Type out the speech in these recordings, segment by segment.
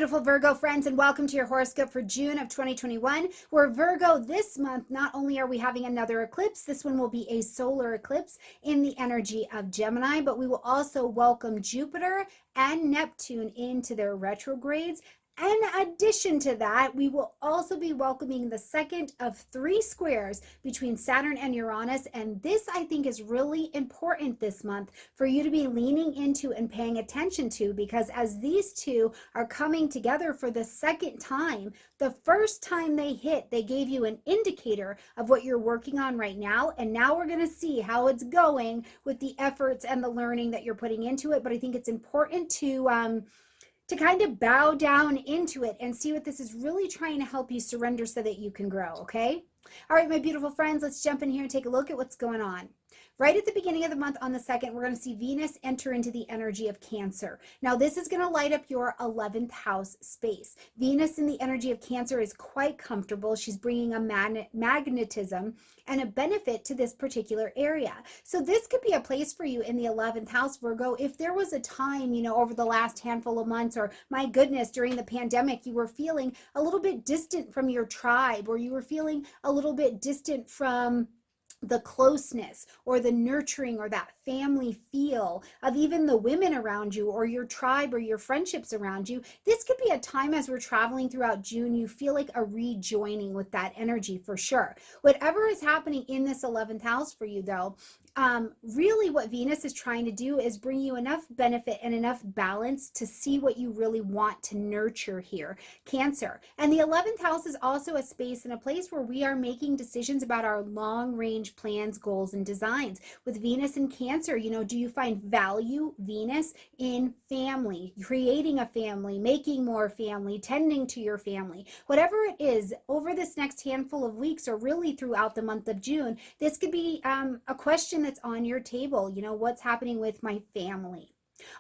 beautiful Virgo friends, and welcome to your horoscope for June of 2021. Where Virgo, this month, not only are we having another eclipse, this one will be a solar eclipse in the energy of Gemini, but we will also welcome Jupiter and Neptune into their retrogrades. In addition to that, we will also be welcoming the second of 3 squares between Saturn and Uranus. And this, I think, is really important this month for you to be leaning into and paying attention to, because as these two are coming together for the second time, the first time they hit, they gave you an indicator of what you're working on right now. And now we're going to see how it's going with the efforts and the learning that you're putting into it. But I think it's important to kind of bow down into it and see what this is really trying to help you surrender so that you can grow, okay? All right, my beautiful friends, let's jump in here and take a look at what's going on. Right at the beginning of the month on the 2nd, we're going to see Venus enter into the energy of Cancer. Now, this is going to light up your 11th house space. Venus in the energy of Cancer is quite comfortable. She's bringing a magnetism and a benefit to this particular area. So this could be a place for you in the 11th house, Virgo. If there was a time, over the last handful of months, or my goodness, during the pandemic, you were feeling a little bit distant from your tribe, or you were feeling a little bit distant from the closeness or the nurturing or that family feel of even the women around you or your tribe or your friendships around you, this could be a time as we're traveling throughout June, you feel like a rejoining with that energy for sure. Whatever is happening in this 11th house for you though, really what Venus is trying to do is bring you enough benefit and enough balance to see what you really want to nurture here, Cancer. And the 11th house is also a space and a place where we are making decisions about our long range plans, goals, and designs. With Venus and Cancer, do you find value, Venus, in family, creating a family, making more family, tending to your family, whatever it is over this next handful of weeks, or really throughout the month of June, this could be a question that's on your table. What's happening with my family?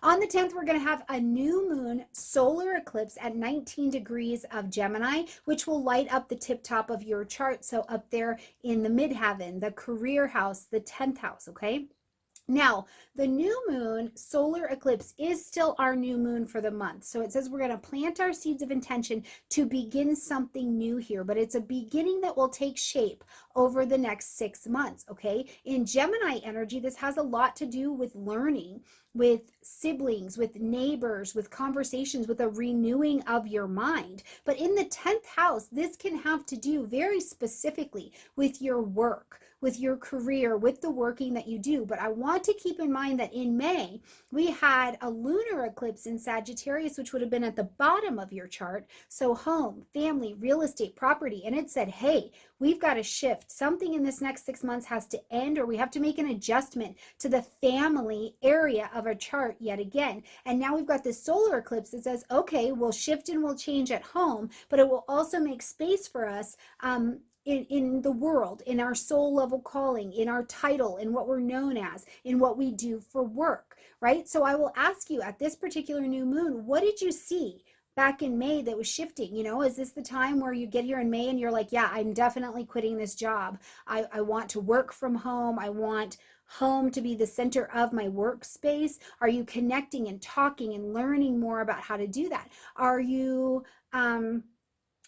On the 10th, we're going to have a new moon solar eclipse at 19 degrees of Gemini, which will light up the tip top of your chart. So up there in the midheaven, the career house, the 10th house, okay? Now, the new moon solar eclipse is still our new moon for the month. So it says we're going to plant our seeds of intention to begin something new here, but it's a beginning that will take shape over the next 6 months, okay? In Gemini energy, this has a lot to do with learning, with siblings, with neighbors, with conversations, with a renewing of your mind. But in the 10th house, this can have to do very specifically with your work, with your career, with the working that you do. But I want to keep in mind that in May, we had a lunar eclipse in Sagittarius, which would have been at the bottom of your chart. So home, family, real estate, property. And it said, hey, we've got to shift. Something in this next 6 months has to end, or we have to make an adjustment to the family area of our chart yet again. And now we've got this solar eclipse that says, okay, we'll shift and we'll change at home, but it will also make space for us in the world, in our soul level calling, in our title, in what we're known as, in what we do for work, right? So I will ask you at this particular new moon, what did you see back in May that was shifting? Is this the time where you get here in May and you're like, yeah, I'm definitely quitting this job. I want to work from home. I want home to be the center of my workspace. Are you connecting and talking and learning more about how to do that? Are you,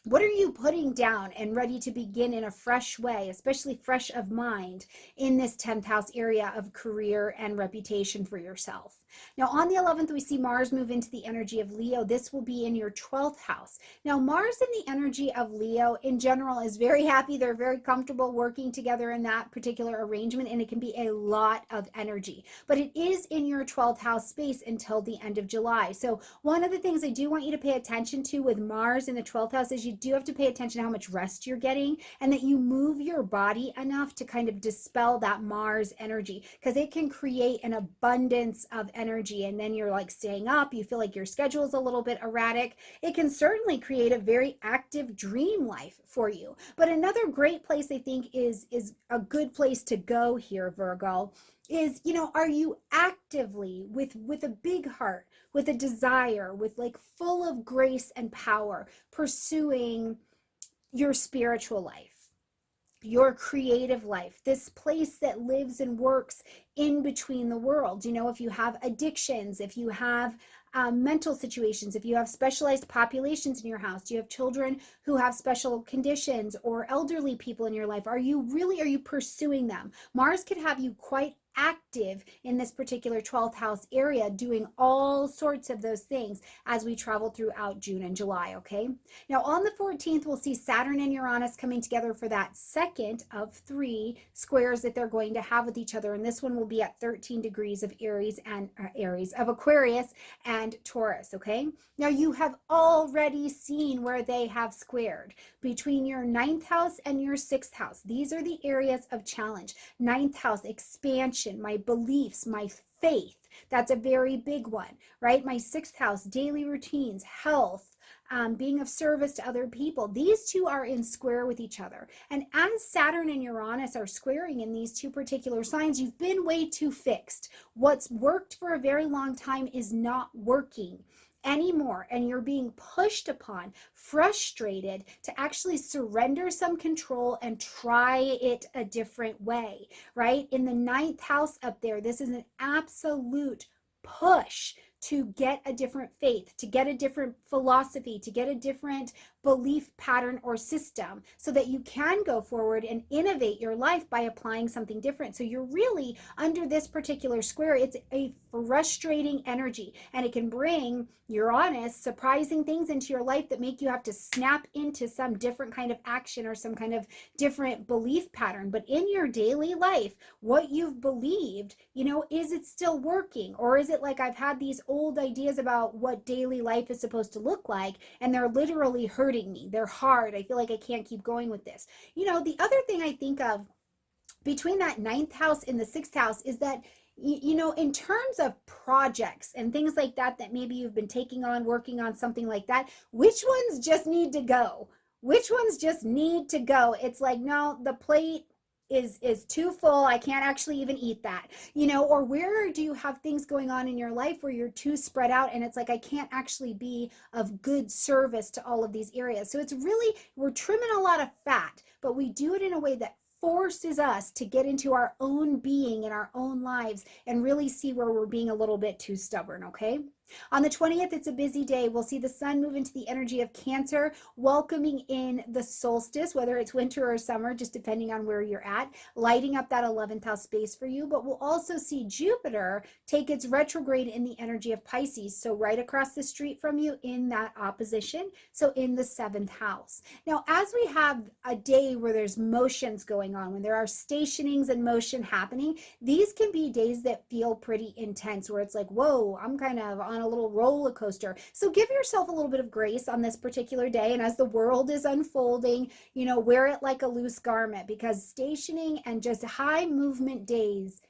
what are you putting down and ready to begin in a fresh way, especially fresh of mind, in this 10th house area of career and reputation for yourself? Now, on the 11th, we see Mars move into the energy of Leo. This will be in your 12th house. Now, Mars in the energy of Leo in general is very happy. They're very comfortable working together in that particular arrangement, and it can be a lot of energy. But it is in your 12th house space until the end of July. So one of the things I do want you to pay attention to with Mars in the 12th house is you do have to pay attention to how much rest you're getting, and that you move your body enough to kind of dispel that Mars energy, because it can create an abundance of energy, and then you're like staying up, you feel like your schedule is a little bit erratic. It can certainly create a very active dream life for you. But another great place I think is a good place to go here, Virgo, is, are you actively with a big heart, with a desire, with like full of grace and power, pursuing your spiritual life? your creative life, this place that lives and works in between the worlds. If you have addictions, if you have mental situations, if you have specialized populations in your house, do you have children who have special conditions or elderly people in your life? Are you pursuing them? Mars could have you quite active in this particular 12th house area, doing all sorts of those things as we travel throughout June and July. Okay, now on the 14th we'll see Saturn and Uranus coming together for that second of 3 squares that they're going to have with each other, and this one will be at 13 degrees of Aquarius and Taurus. Okay, now you have already seen where they have squared between your 9th house and your 6th house. These are the areas of challenge. 9th house, expansion, my beliefs, my faith. That's a very big one, right? My 6th house, daily routines, health, being of service to other people. These two are in square with each other. And as Saturn and Uranus are squaring in these two particular signs, you've been way too fixed. What's worked for a very long time is not working anymore, and you're being pushed upon, frustrated to actually surrender some control and try it a different way, right? In the 9th house up there, this is an absolute push to get a different faith, to get a different philosophy, to get a different belief pattern or system, so that you can go forward and innovate your life by applying something different. So you're really under this particular square. It's a frustrating energy, and it can bring Uranus surprising things into your life that make you have to snap into some different kind of action or some kind of different belief pattern. But in your daily life, what you've believed, is it still working? Or is it like I've had these old ideas about what daily life is supposed to look like, and they're literally hurting me. They're hard. I feel like I can't keep going with this. The other thing I think of between that 9th house and the 6th house is that, in terms of projects and things like that maybe you've been taking on, working on something like that, which ones just need to go? Which ones just need to go? It's like, no, the plate is too full. I can't actually even eat that, or where do you have things going on in your life where you're too spread out and it's like, I can't actually be of good service to all of these areas. So it's really, we're trimming a lot of fat, but we do it in a way that forces us to get into our own being and our own lives and really see where we're being a little bit too stubborn. Okay, on the 20th, it's a busy day. We'll see the sun move into the energy of Cancer, welcoming in the solstice, whether it's winter or summer, just depending on where you're at, lighting up that 11th house space for you. But we'll also see Jupiter take its retrograde in the energy of Pisces, so right across the street from you in that opposition, so in the 7th house. Now, as we have a day where there's motions going on, when there are stationings and motion happening, these can be days that feel pretty intense, where it's like, whoa, I'm kind of on a little roller coaster. So give yourself a little bit of grace on this particular day, and as the world is unfolding, wear it like a loose garment, because stationing and just high movement days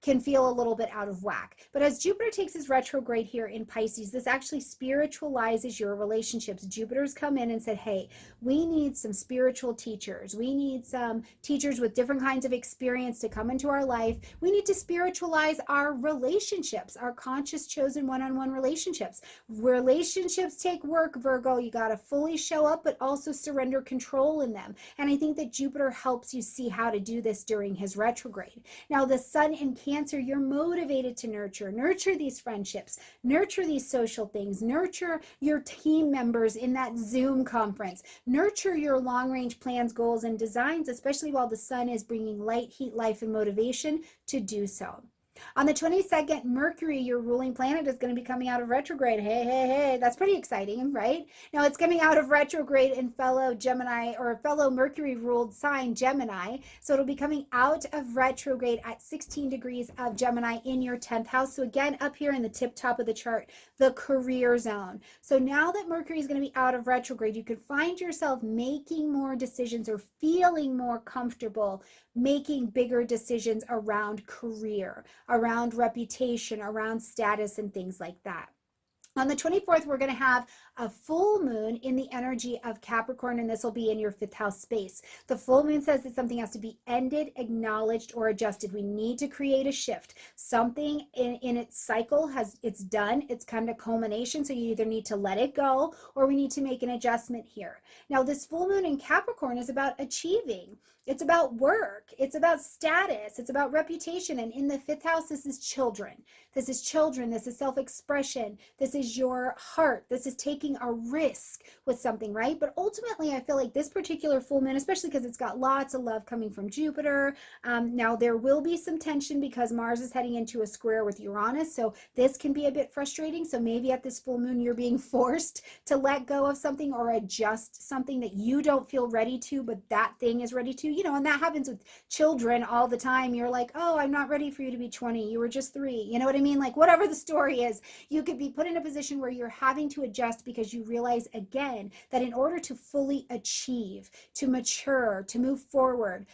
can feel a little bit out of whack. But as Jupiter takes his retrograde here in Pisces, this actually spiritualizes your relationships. Jupiter's come in and said, hey, we need some spiritual teachers. We need some teachers with different kinds of experience to come into our life. We need to spiritualize our relationships, our conscious chosen one-on-one relationships. Relationships take work, Virgo. You got to fully show up, but also surrender control in them. And I think that Jupiter helps you see how to do this during his retrograde. Now, the sun in Cancer, you're motivated to nurture these friendships, nurture these social things, nurture your team members in that Zoom conference, nurture your long-range plans, goals, and designs, especially while the sun is bringing light, heat, life, and motivation to do so. On the 22nd, Mercury, your ruling planet, is going to be coming out of retrograde. Hey, that's pretty exciting, right? Now, it's coming out of retrograde in fellow Gemini, or fellow Mercury-ruled sign, Gemini. So it'll be coming out of retrograde at 16 degrees of Gemini in your 10th house. So again, up here in the tip top of the chart, the career zone. So now that Mercury is going to be out of retrograde, you can find yourself making more decisions or feeling more comfortable making bigger decisions around career, around reputation, around status, and things like that. On the 24th, we're going to have a full moon in the energy of Capricorn, and this will be in your 5th house space. The full moon says that something has to be ended, acknowledged, or adjusted. We need to create a shift. Something in its cycle it's done. It's kind of culmination, so you either need to let it go or we need to make an adjustment here. Now, this full moon in Capricorn is about achieving. It's about work. It's about status. It's about reputation. And in the fifth house, this is children. This is children. This is self-expression. This is your heart. This is taking a risk with something, right? But ultimately, I feel like this particular full moon, especially because it's got lots of love coming from Jupiter. Now, there will be some tension because Mars is heading into a square with Uranus. So this can be a bit frustrating. So maybe at this full moon, you're being forced to let go of something or adjust something that you don't feel ready to, but that thing is ready to. And that happens with children all the time. You're like, oh, I'm not ready for you to be 20. You were just 3. You know what I mean? Like, whatever the story is, you could be put in a position where you're having to adjust because you realize again that in order to fully achieve, to mature, to move forward,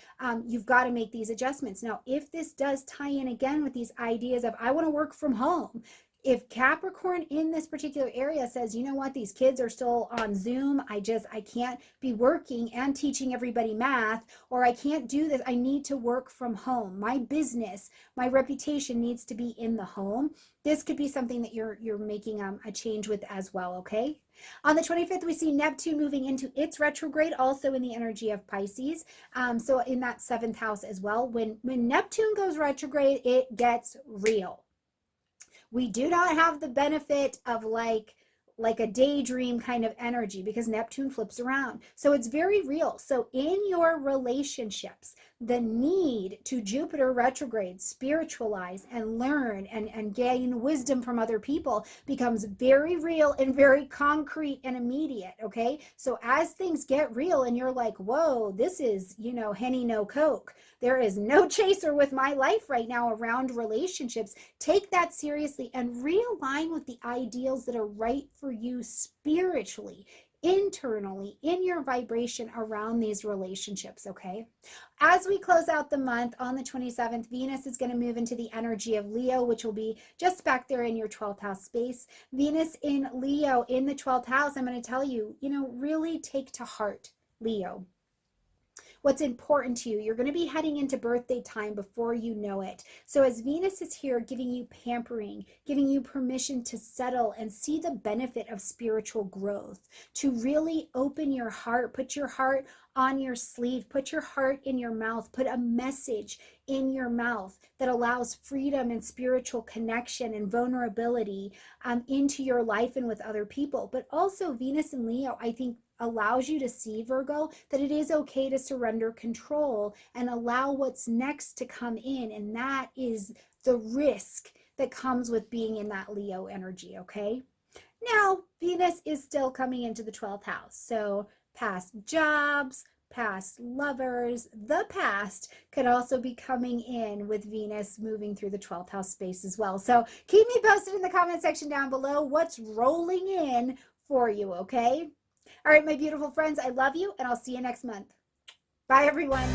you've got to make these adjustments. Now, if this does tie in again with these ideas of I want to work from home, if Capricorn in this particular area says, you know what, these kids are still on Zoom, I can't be working and teaching everybody math, or I can't do this, I need to work from home. My business, my reputation needs to be in the home. This could be something that you're making a change with as well, okay? On the 25th, we see Neptune moving into its retrograde, also in the energy of Pisces. So in that 7th house as well. When Neptune goes retrograde, it gets real. We do not have the benefit of like a daydream kind of energy because Neptune flips around. So it's very real. So in your relationships, the need to Jupiter retrograde, spiritualize and learn and gain wisdom from other people becomes very real and very concrete and immediate, okay? So as things get real and you're like, whoa, this is, Henny no Coke. There is no chaser with my life right now around relationships. Take that seriously and realign with the ideals that are right for you spiritually, internally, in your vibration around these relationships, okay? As we close out the month on the 27th, Venus is going to move into the energy of Leo, which will be just back there in your 12th house space. Venus in Leo in the 12th house, I'm going to tell you, really take to heart, Leo, what's important to you. You're going to be heading into birthday time before you know it. So as Venus is here giving you pampering, giving you permission to settle and see the benefit of spiritual growth, to really open your heart, put your heart on your sleeve, put your heart in your mouth, put a message in your mouth that allows freedom and spiritual connection and vulnerability into your life and with other people. But also Venus and Leo, I think, allows you to see, Virgo, that it is okay to surrender control and allow what's next to come in. And that is the risk that comes with being in that Leo energy, okay? Now, Venus is still coming into the 12th house. So past jobs, past lovers, the past could also be coming in with Venus moving through the 12th house space as well. So keep me posted in the comment section down below what's rolling in for you, okay? All right, my beautiful friends, I love you, and I'll see you next month. Bye, everyone.